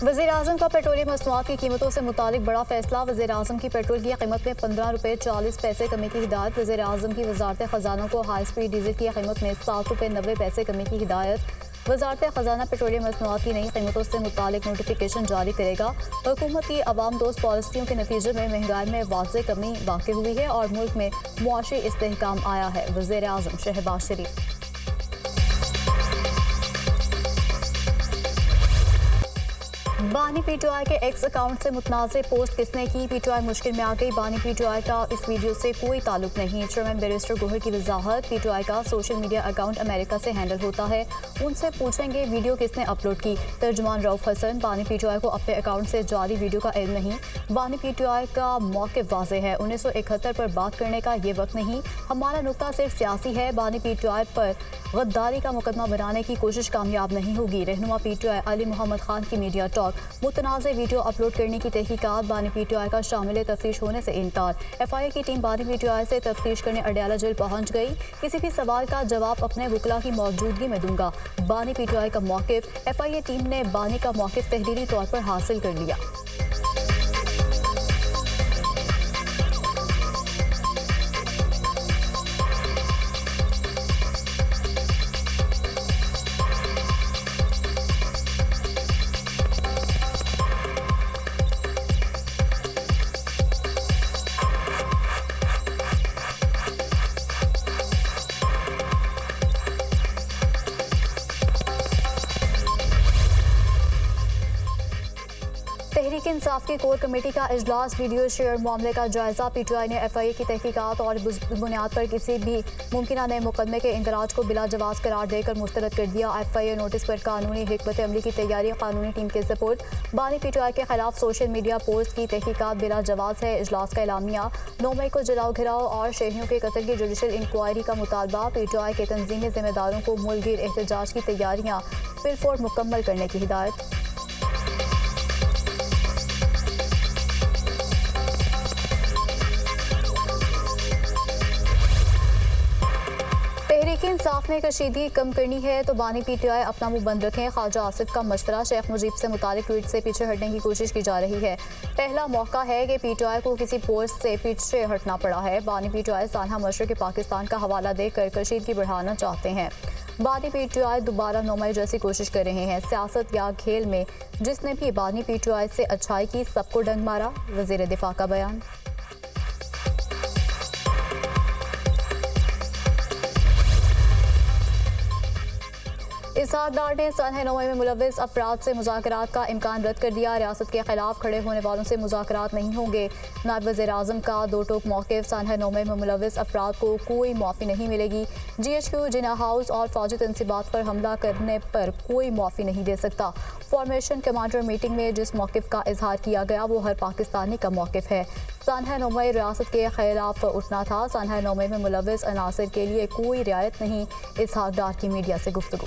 वज़ीर-ए-आज़म का पेट्रोलियम मसनूआत की कीमतों से मुतालिक बड़ा फैसला। वज़ीर-ए-आज़म की पेट्रोल की कीमत में 15 रुपये 40 पैसे कमी की हिदायत। वज़ीर-ए-आज़म की वज़ारत ख़जाना को हाई स्पीड डीजल की कीमत में 7 रुपये 90 पैसे कमी की हिदायत। वज़ारत ख़जाना पेट्रोलियम मसनूआत की नई कीमतों से मुतालिक नोटिफिकेशन जारी करेगा। हुकूमत की अवाम दोस्त पॉलिसियों के नतीजे में महंगाई में वाज़ेह कमी वाक़ हुई है और मुल्क में मुआशी इस्तेहकाम आया है। वज़ीर-ए-आज़म शहबाज शरीफ। बानी पीटीआई के एक्स अकाउंट से मुतनाज़ पोस्ट किसने की? पीटीआई मुश्किल में आ गई। बानी पीटीआई का इस वीडियो से कोई ताल्लुक नहीं। चेयरमैन बैरिस्टर गोहर की वजाहत। पीटीआई का सोशल मीडिया अकाउंट अमेरिका से हैंडल होता है, उनसे पूछेंगे वीडियो किसने अपलोड की। तर्जुमान रऊफ हसन। बानी पीटीआई को अपने अकाउंट से जारी वीडियो का इल्म नहीं। बानी पीटीआई का मौक़िफ़ वाज़ेह है, 1971 पर बात करने का ये वक्त नहीं। हमारा नुक्ता सिर्फ सियासी है। बानी पीटीआई पर गद्दारी का मुकदमा बनाने की कोशिश कामयाब नहीं होगी। रहनुमा पीटीआई अली मोहम्मद खान की मीडिया टॉक। मुतनाज़ वीडियो अपलोड करने की तहकीकात। बानी पीटीआई का शामिल तफ्तीश होने से इनकार। एफआईए की टीम बानी पीटीआई से तफ्तीश करने अडयाला जेल पहुंच गई। किसी भी सवाल का जवाब अपने वकला की मौजूदगी में दूंगा। बानी पीटीआई का मौक़िफ़। एफआईए टीम ने बानी का मौक़िफ़ तहरीरी तौर पर हासिल कर लिया। तहरीक इंसाफ की कोर कमेटी का इजलास। वीडियो शेयर मामले का जायजा। पीटीआई ने एफआईए की तहकीकात और बुनियाद पर किसी भी मुमकिन नए मुकदमे के इंदराज को बिला जवाब करार देकर मुस्तरद कर दिया। एफआईए नोटिस पर कानूनी हिकमत अमली की तैयारी कानूनी टीम के सपोर्ट। बानी पीटीआई के खिलाफ सोशल मीडिया पोस्ट की तहकीकात बिला जवाब है। इजलास का एलामिया। 9 मई को जलाओ घिराव और शहरियों के कत्ल की जुडिशल इंक्वायरी का मुतालबा। पीटीआई के तंजीमी जिम्मेदारों को मुल्कगीर एहतजाज की तैयारियाँ फिलफोर मुकम्मल करने की हिदायत। तहरीक इंसाफ ने कशीदगी कम करनी है तो बानी पीटीआई अपना मुंह बंद रखें। ख्वाजा आसिफ का मशवरा। शेख मुजीब से मुतालिक ट्वीट से पीछे हटने की कोशिश की जा रही है। पहला मौका है कि पीटीआई को किसी पोस्ट से पीछे हटना पड़ा है। बानी पीटीआई सानहा मशरक़ी पाकिस्तान का हवाला देकर कशीदगी बढ़ाना चाहते हैं। बानी पीटीआई दोबारा 9 मई जैसी कोशिश कर रहे हैं। सियासत या खेल में जिसने भी बानी पीटीआई से अच्छाई की सबको डंग मारा। वज़ीर दिफा का बयान। इसहाक डार ने सन 9 मई में मुलव्विस अफराद से मुज़ाकरात का इम्कान रद्द कर दिया। रियासत के खिलाफ खड़े होने वालों से मुज़ाकरात नहीं होंगे। नायब वज़ीर-ए-आज़म का दो टोक मौक़िफ़। सन 9 मई में मुलव्विस अफराद को कोई मुआफ़ी नहीं मिलेगी। GHQ जिना हाउस और फौजी तनसीबात पर हमला करने पर कोई मुआफ़ी नहीं दे सकता। फॉर्मेशन कमांडर मीटिंग में जिस मौक़िफ़ का इजहार किया गया वो हर पाकिस्तानी का मौक़िफ़ है। सन 9 मई रियासत के खिलाफ उठना था। सन 9 मई में मुलव्विस अनासर के लिए कोई रियायत नहीं। इसहाक डार की मीडिया से गुफ्तगू।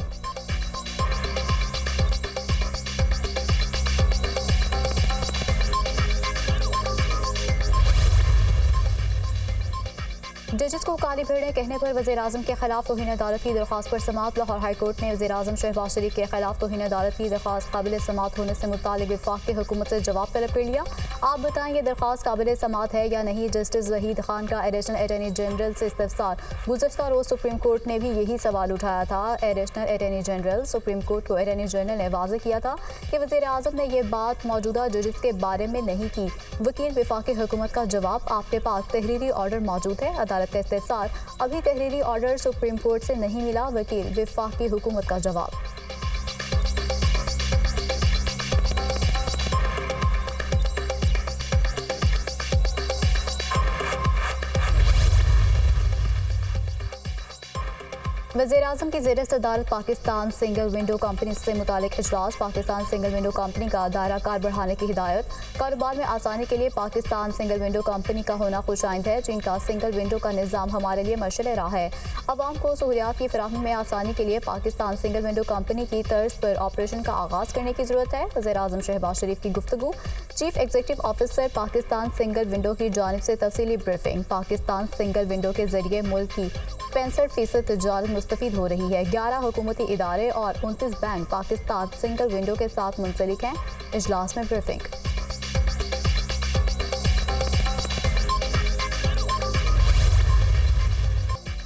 जजेस को काली भेड़ें कहने पर वज़ीर-ए-आज़म के खिलाफ तौहीन अदालत की दरख्वास्त पर समाअत। लाहौर हाई कोर्ट ने वज़ीर-ए-आज़म शहबाज शरीफ के खिलाफ तौहीन अदालत की दरख्वास्त काबिल समाअत होने से मुतालिक वफाक की हुकूमत से जवाब तलब कर लिया। आप बताएं ये दरख्वास्त काबिल समाअत है या नहीं। जस्टिस वहीद खान का एडिशनल अटॉर्नी जनरल से इस्तफसार। गुज़श्ता रोज़ सुप्रीम कोर्ट ने भी यही सवाल उठाया था। Additional attorney general supreme court को अटॉर्नी जनरल ने वाज़ेह किया था कि वज़ीर-ए-आज़म ने यह बात मौजूदा जजेस के बारे में नहीं की। वकील वफाकी हुकूमत का जवाब। आपके पास तहरीरी ऑर्डर मौजूद है। अदालत का इस्तफसार। अभी तहरीरी ऑर्डर सुप्रीम कोर्ट से नहीं मिला। वकील वफाकी हुकूमत का जवाब। वज़ीर-ए-आज़म की ज़ेर सदारत पाकिस्तान सिंगल विंडो कंपनी से मुतालिक इजलास। पाकिस्तान सिंगल विंडो कंपनी का दायरा कार बढ़ाने की हिदायत। कारोबार में आसानी के लिए पाकिस्तान सिंगल विंडो कंपनी का होना खुशाइंद है। चीन का सिंगल विंडो का निज़ाम हमारे लिए मशअल राह है। अवाम को सहूलियात की फराहमी में आसानी के लिए पाकिस्तान सिंगल विंडो कंपनी की तर्ज पर ऑपरेशन का आगाज़ करने की ज़रूरत है। वज़ीर-ए-आज़म शहबाज शरीफ की गुफ्तगू। Chief executive officer Pakistan single window की जानिब से तफसीली ब्रीफिंग। पाकिस्तान सिंगल विंडो के जरिए मुल्क की 65% तिजारत मुस्तफीद हो रही है। 11 हुकूमती इदारे और 29 बैंक पाकिस्तान सिंगल विंडो के साथ मुंसलिक हैं। इजलास में ब्रीफिंग।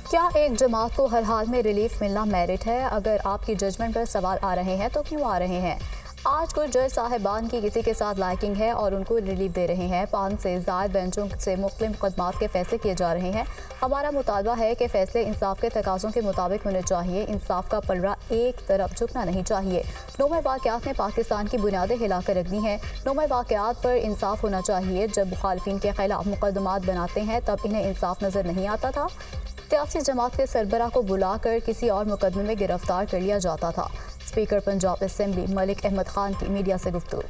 क्या एक जमात को हर हाल में रिलीफ मिलना मेरिट है? अगर आपकी जजमेंट पर सवाल आ रहे हैं तो क्यों आ रहे हैं? आज कुछ जज साहिबान की किसी के साथ लाइकिंग है और उनको रिलीफ दे रहे हैं। 5 से ज़ायद बेंचों से मुख्तलिफ मुकदमात के फैसले किए जा रहे हैं। हमारा मुतालबा है कि फैसले इंसाफ के तकाज़ों के मुताबिक होने चाहिए। इंसाफ का पलड़ा एक तरफ झुकना नहीं चाहिए। नोमर वाक़यात ने पाकिस्तान की बुनियादें हिलाकर रख दी हैं। नोमर वाक़यात पर इंसाफ होना चाहिए। जब मुखालफिन के खिलाफ मुकदमात बनाते हैं तब इन्हें इंसाफ नज़र नहीं आता था। सियासी जमात के सरबराह को बुलाकर किसी और मुकदमे में गिरफ्तार कर लिया जाता था। स्पीकर पंजाब असेंबली मलिक अहमद खान की मीडिया से गुफ्तगू।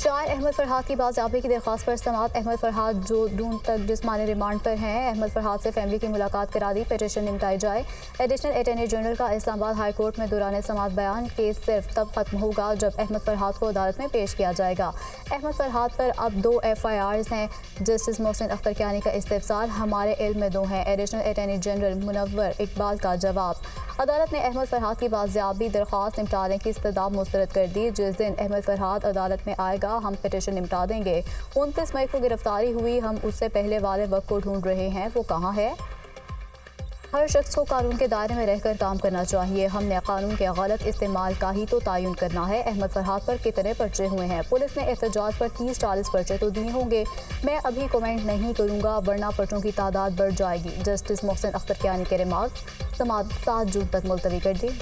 शायर अहमद फरहाद की बाज़ियाबी की दरख्वास्त पर समाअत। अहमद फरहाद जो जून तक जिस्मानी रिमांड पर हैं। अहमद फरहाद से फैमिली की मुलाकात करा दी। पिटीशन निपटाई जाए। एडिशनल अटॉर्नी जनरल का इस्लामाबाद हाई कोर्ट में दौरान समाअत बयान केस सिर्फ तब खत्म होगा जब अहमद फरहाद को अदालत में पेश किया जाएगा। अहमद फरहाद पर अब 2 FIRs हैं। जस्टिस मोहसिन अख्तर कियानी का इस्तिफसार हमारे इल्म में 2 हैं। Additional attorney general Munawwar Iqbal का जवाब। अदालत ने अहमद फरहाद की बाज़ियाबी दरख्वास्त निपटाने की इस्तदाब मुस्तरद कर दी। जिस दिन अहमद फरहाद अदालत में आएगा हम पिटीशन निपटा देंगे। 29 मई को गिरफ्तारी हुई। हम उससे पहले वाले वक्त को ढूंढ रहे हैं। वो कहाँ है? हर शख्स को कानून के दायरे में रहकर काम करना चाहिए। हमने कानून के गलत इस्तेमाल का ही तो तयन करना है। अहमद फरहाद पर कितने पर्चे हुए हैं? पुलिस ने एहतजाज पर 30-40 पर्चे तो दिए होंगे। मैं अभी कमेंट नहीं करूंगा वरना पर्चों की तादाद बढ़ जाएगी। जस्टिस मोहसिन अख्तर कियानी के रिमार्क। समाअत 7 जून तक मुलतवी कर दी।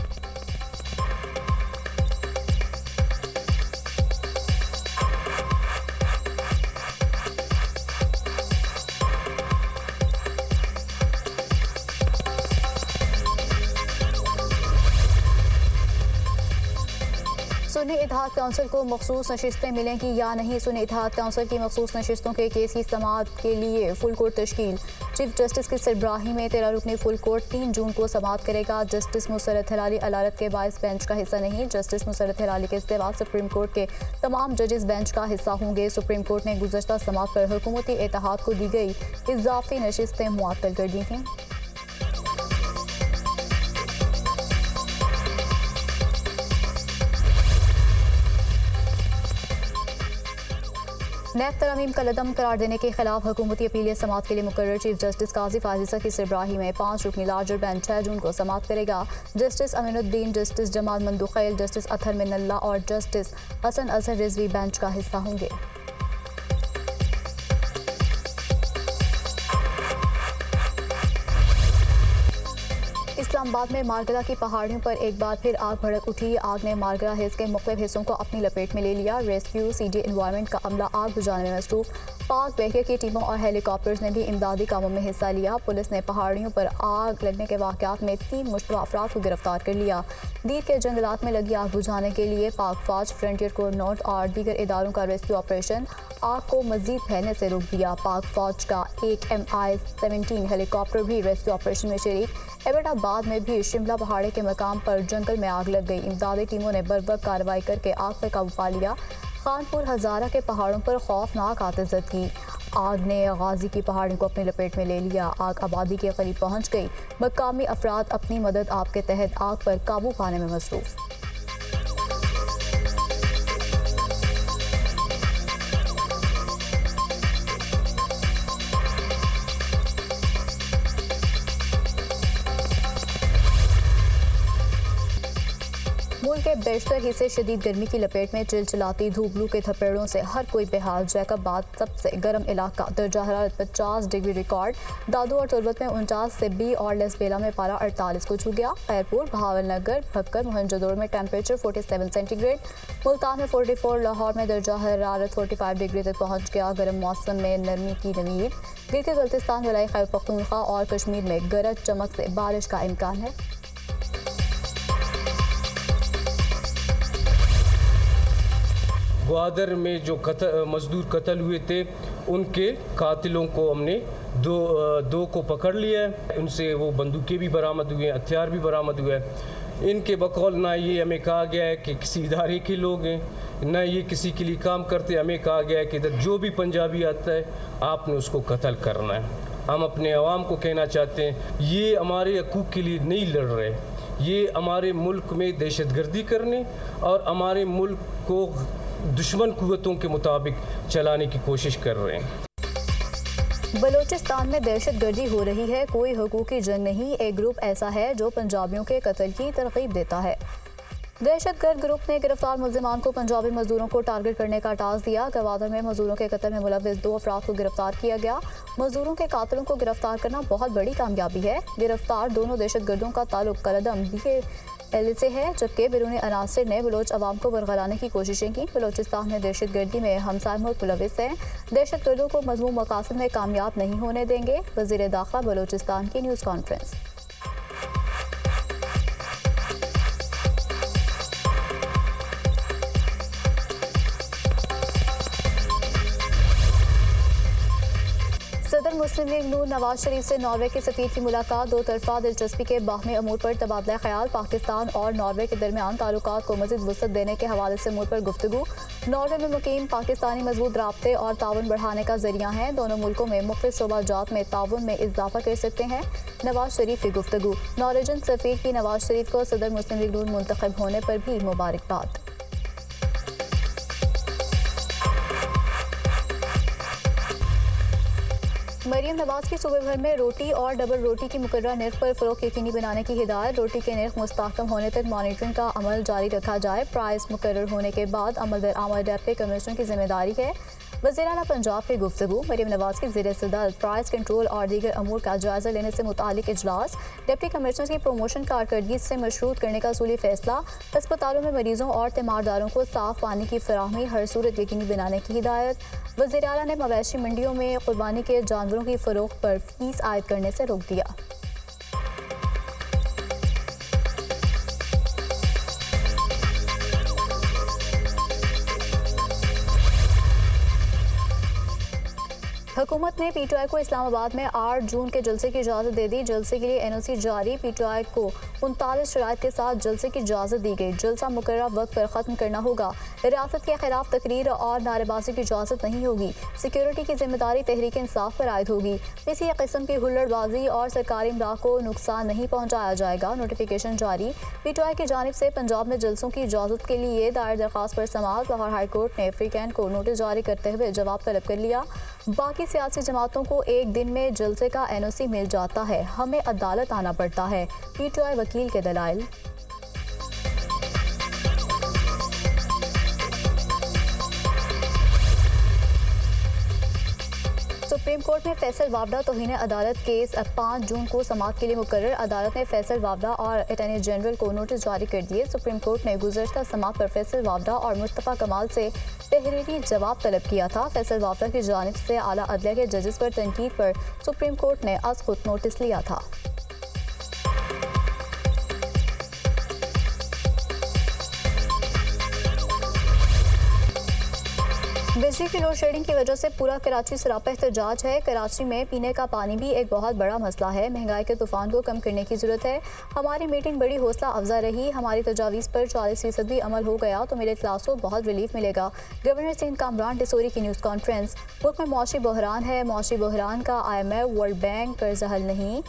सुन्नी इत्तेहाद काउंसिल को मखसूस नशिस्तें मिलेंगी या नहीं? सुन्नी इत्तेहाद काउंसिल की मखसूस नशिस्तों के केस की समाअत के लिए फुल कोर्ट तश्कील। चीफ जस्टिस की सरबराही में 13 रुकनी फुल कोर्ट 3 जून को समाअत करेगा। जस्टिस मुसर्रत हिलाली अदालत के वाइस बेंच का हिस्सा नहीं। जस्टिस मुसर्रत हिलाली के सिवा सुप्रीम कोर्ट के तमाम जजेस बेंच का हिस्सा होंगे। सुप्रीम कोर्ट ने गुज़श्ता समाअत पर हुकूमती इत्तेहाद को दी गई इजाफी नशिस्तें मुअत्तल कर दी थीं। नैब तरमीम का लदम करार देने के खिलाफ हुकूमती अपीलियत समाअत के लिए मुकर्रर चीफ जस्टिस काजी फाजिसा की सरबराही में 5 रुकनी लार्जर बेंच 6 जून को समाअत करेगा। Justice Aminuddin, justice Jamal Mandokhail, justice Athar Minallah और जस्टिस हसन अजहर रिजवी बेंच का हिस्सा होंगे। इस्लामाबाद में मारगला की पहाड़ियों पर एक बार फिर आग भड़क उठी। आग ने मारगला हिल्स के मुख्तलिफ हिस्सों को अपनी लपेट में ले लिया। रेस्क्यू, CD एनवायरनमेंट का अमला आग बुझाने में मसरूफ। पाक बहरिया की टीमों और हेलीकॉप्टर्स ने भी इमदादी कामों में हिस्सा लिया। पुलिस ने पहाड़ियों पर आग लगने के वाक़यात में 3 मुश्तबा अफराद को गिरफ्तार कर लिया। दीर के जंगलात में लगी आग बुझाने के लिए पाक फौज, फ्रंटियर कोर्नोट और दीगर इदारों का रेस्क्यू ऑपरेशन आग को मजीद फैलने से रोक दिया। पाक फौज का एक MI-17 हेलीकॉप्टर भी रेस्क्यू ऑपरेशन में शरीक। एबटाबाद में भी शिमला पहाड़ी के मकाम पर जंगल में आग लग गई। इमदादी टीमों ने बर्वक्त कार्रवाई करके आग पर काबू पा लिया। खानपुर हजारा के पहाड़ों पर खौफनाक आतिश की आग ने गाजी की पहाड़ी को अपनी लपेट में ले लिया। आग आबादी के करीब पहुंच गई। मकामी अफराद अपनी मदद आप के तहत आग पर काबू पाने में मसरूफ। मुल्क के बेशतर हिस्से शदीद गर्मी की लपेट में चिलचिलाती धूप लू के थपेड़ों से हर कोई बेहाल। जैकबाद सबसे गर्म इलाका, दर्जा हरारत 50 डिग्री रिकॉर्ड। दादू और तुर्बत में 49 से बी और लेसबेला में पारा 48 को छू गया। खैरपुर, बहावलनगर, भक्कर, मोहनजोदड़ो में टेम्परेचर 47 सेंटीग्रेड। मुल्तान में 44, लाहौर में दर्जा हरारत 45 डिग्री तक पहुँच गया। गर्म मौसम में नरमी की नवीद। गिलगित बल्तिस्तान, वलाई खैबर पख्तूनख्वा और कश्मीर में गरज चमक से बारिश का इम्कान है। ग्वादर में जो मजदूर कत्ल हुए थे उनके कातिलों को हमने दो को पकड़ लिया है। उनसे वो बंदूकें भी बरामद हुए हैं, हथियार भी बरामद हुए हैं। इनके बकौल ना ये हमें कहा गया है कि किसी इदारे के लोग हैं, ना ये किसी के लिए काम करते। हमें कहा गया है कि इधर जो भी पंजाबी आता है आपने उसको कत्ल करना है। हम अपने अवाम को कहना चाहते हैं ये हमारे हकूक़ के लिए नहीं लड़ रहे, ये हमारे मुल्क में दहशतगर्दी करने और हमारे मुल्क को दुश्मन कुव्वतों के मुताबिक चलाने की कोशिश कर रहे हैं। बलूचिस्तान में दहशतगर्दी हो रही है, कोई हुकूकी जंग नहीं। एक ग्रुप ऐसा है जो पंजाबियों के कत्ल की तरगीब देता है। दहशतगर्द ग्रुप ने गिरफ्तार मुल्जिमान को पंजाबी मजदूरों को टारगेट करने का टास्क दिया। गवादर में मजदूरों के कत्ल में मुलविस 2 अफराद को गिरफ्तार किया गया। मजदूरों के कातिलों को गिरफ्तार करना बहुत बड़ी कामयाबी है। गिरफ्तार दोनों दहशतगर्दों का ताल्लुक कलदम BKL से है, जबकि बैरूनी अनासर ने बलोच अवाम को वरगलाने की कोशिशें की। बलोचिस्तान में दहशतगर्दी में हमसाय मुल्क मुलविस हैं। दहशतगर्दों को मजमूम मकासद में कामयाब नहीं होने देंगे। वज़ीर दाखिला बलोचिस्तान की न्यूज़ कॉन्फ्रेंस। सदर मुस्लिम लीग नून नवाज शरीफ से नॉर्वे के सफीर की मुलाकात। 2 तरफा दिलचस्पी के बाहमी अमूर पर तबादला ख्याल। पाकिस्तान और नॉर्वे के दरमियान ताल्लुकात को मज़ीद वुसअत देने के हवाले से अमूर पर गुफ्तगू। नॉर्वे में मुकीम पाकिस्तानी मजबूत राब्ते और ताउन बढ़ाने का जरिया है। दोनों मुल्कों में मुख्तलिफ शोबाजात में ताउन में इजाफा कर सकते हैं। नवाज शरीफ की गुफ्तगू। नॉर्वेजन सफीर की नवाज शरीफ को सदर मुस्लिम लीग नून मुंतखब होने पर भी मुबारकबाद। मरीम नवाज की सूबे भर में रोटी और डबल रोटी की मुकर्रर निर्ख पर फ़रोख्त यकीनी बनाने की हिदायत। रोटी के निर्ख मुस्तहकम होने तक मॉनिटरिंग का अमल जारी रखा जाए। प्राइस मुकर्रर होने के बाद अमल दरामद डिप्टी कमिश्नर की जिम्मेदारी है। वज़ीर आला पंजाब की गुफ्तगू। मरीम नवाज की ज़ेर सदर प्राइस कंट्रोल और दीगर अमूर का जायज़ा लेने से मुतालिक इजलास। डिप्टी कमिश्नर की प्रमोशन कारकर्दगी से मशरूत करने का असूली फैसला। अस्पतालों में मरीजों और तीमारदारों को साफ पानी की फराहमी हर सूरत यकीनी बनाने की हिदायत। वज़ीर आला ने मवेशी मंडियों में कुर्बानी के जानवरों की फ़रोख्त पर फीस आयद करने से रोक दिया। हुकूमत ने PTI को इस्लामाबाद में 8 जून के जलसे की इजाज़त दे दी। जलसे के लिए NOC जारी। PTI को 39 शराइत के साथ जलसे की इजाज़त दी गई। जलसा मुकर्रर वक्त पर ख़त्म करना होगा। रियासत के खिलाफ तकरीर और नारेबाजी की इजाज़त नहीं होगी। सिक्योरिटी की जिम्मेदारी तहरीक इंसाफ पर आयद होगी। किसी किस्म की हुल्लड़बाजी और सरकारी इमदाद को नुकसान नहीं पहुँचाया जाएगा। नोटिफिकेशन जारी। PTI की जानिब से पंजाब में जलसों की इजाज़त के लिए दायर दरख्वास्त पर समाअत। लाहौर हाई कोर्ट ने फ्रीकैंड को नोटिस जारी करते हुए जवाब तलब कर लिया। बाकी सियासी जमातों को एक दिन में जलसे का NOC मिल जाता है, हमें अदालत आना पड़ता है। PTI वकील के दलाइल। सुप्रीम कोर्ट में फैसल वावड़ा तौहीन अदालत केस 5 जून को समाअत के लिए मुकर्रर। अदालत ने फैसल वावड़ा और अटॉर्नी जनरल को नोटिस जारी कर दिए। सुप्रीम कोर्ट ने गुज़श्ता समाअत पर फैसल वावड़ा और मुस्तफ़ा कमाल से तहरीरी जवाब तलब किया था। फैसल वावड़ा की जानिब से आला अदलिया के जजेस पर तनकीद पर सुप्रीम कोर्ट ने आज खुद नोटिस लिया था। बिजली की लोड शेडिंग की वजह से पूरा कराची सरापा एहतजाज है। कराची में पीने का पानी भी एक बहुत बड़ा मसला है। महंगाई के तूफान को कम करने की जरूरत है। हमारी मीटिंग बड़ी हौसला अफजा रही। हमारी तजावीज़ पर 40% भी अमल हो गया तो मिडिल क्लास को बहुत रिलीफ मिलेगा। गवर्नर सिंध कामरान डिसोरी की न्यूज़ कॉन्फ्रेंस। मुल्क में मौशी बहरान है। मौशी बहरान का IMF वर्ल्ड बैंक कर्ज हल नहीं।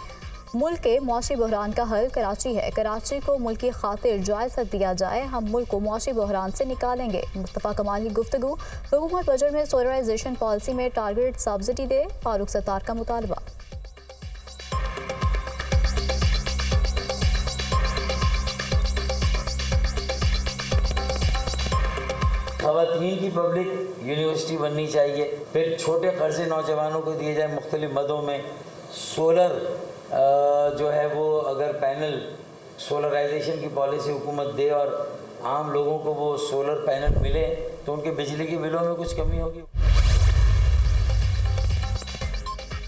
मुल्क के मौशी बहरान का हल कराची है। कराची को मुल्क की खातिर जायज़ा दिया जाए, हम मुल्क को मौशी बहरान से निकालेंगे। मुस्तफ़ा कमाल की गुफ्तगू। हुकूमत बजट में सोलराइजेशन पॉलिसी में टारगेट सब्सिडी दे, फारूक सत्तार का मुतालबा। ख़वातीन की पब्लिक यूनिवर्सिटी बननी चाहिए। फिर छोटे कर्जे नौजवानों को दिए जाए मुख्तलिफ मदों में। सोलर जो है वो अगर पैनल सोलराइजेशन की पॉलिसी हुकूमत दे और आम लोगों को वो सोलर पैनल मिले तो उनके बिजली के बिलों में कुछ कमी होगी।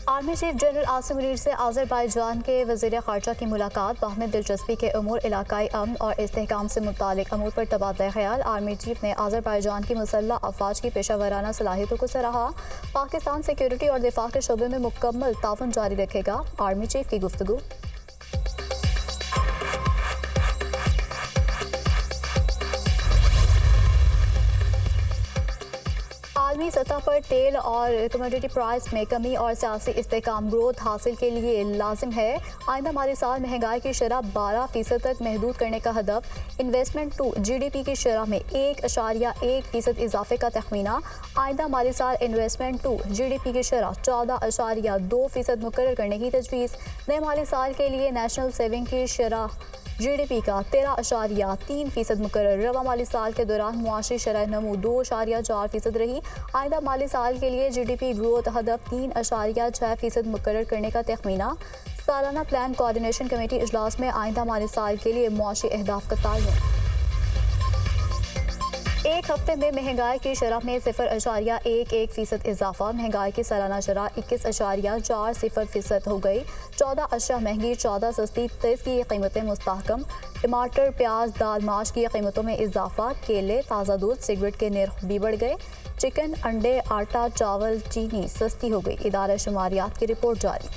Army chief general Asim Munir से आज़रबाईजान के वज़ीर ख़ारजा की मुलाकात। बाहमी दिलचस्पी के अमूर, इलाकाई अमन और इस्तेहकाम से मुतालिक अमूर पर तबादला ख्याल। आर्मी चीफ ने आज़रबाईजान की मुसल्लह अफ़वाज की पेशावराना सलाहियतों को सराहा। पाकिस्तान सिक्योरिटी और दिफा के शोबे में मुकम्मल ताउन जारी रखेगा। आर्मी चीफ की गुफ्तगू। आलमी सतह पर तेल और कमोडिटी प्राइस में कमी और सियासी इस्तेहकाम ग्रोथ हासिल के लिए लाजिम है। आइंदा माली साल महंगाई की शरह 12% तक महदूद करने का हदफ। इन्वेस्टमेंट टू GDP की शरह में 1.1% इजाफे का तखमीना। आइंदा माली साल इन्वेस्टमेंट टू GDP की शरह 14.2% मुकर्रर करने की तजवीज़। नए माली साल के लिए नेशनल सेविंग की शरह GDP का 13.3% मुकर्रर। रवा माली साल के दौरान मुआशी शरह नमू 2.4% रही। आइंदा माली साल के लिए GDP ग्रोथ हदफ 3.6% मुकर्रर करने का तखमीना। सालाना प्लान कोऑर्डिनेशन कमेटी इजलास में आइंदा माली साल के लिए मुआशी अहदाफ का तयन। एक हफ्ते में महंगाई की शरह में 0.11% इजाफा। महंगाई की सालाना शरह 21.40% हो गई। 14 अशिया महंगी, 14 सस्ती, 23 की कीमतें मुस्तहकम। टमाटर, प्याज, दाल, माश की कीमतों में इजाफा। केले, ताज़ा दूध, सिगरेट के नर्ख भी बढ़ गए। चिकन, अंडे, आटा, चावल, चीनी सस्ती हो गई। इदारा शुमारियात की रिपोर्ट जारी।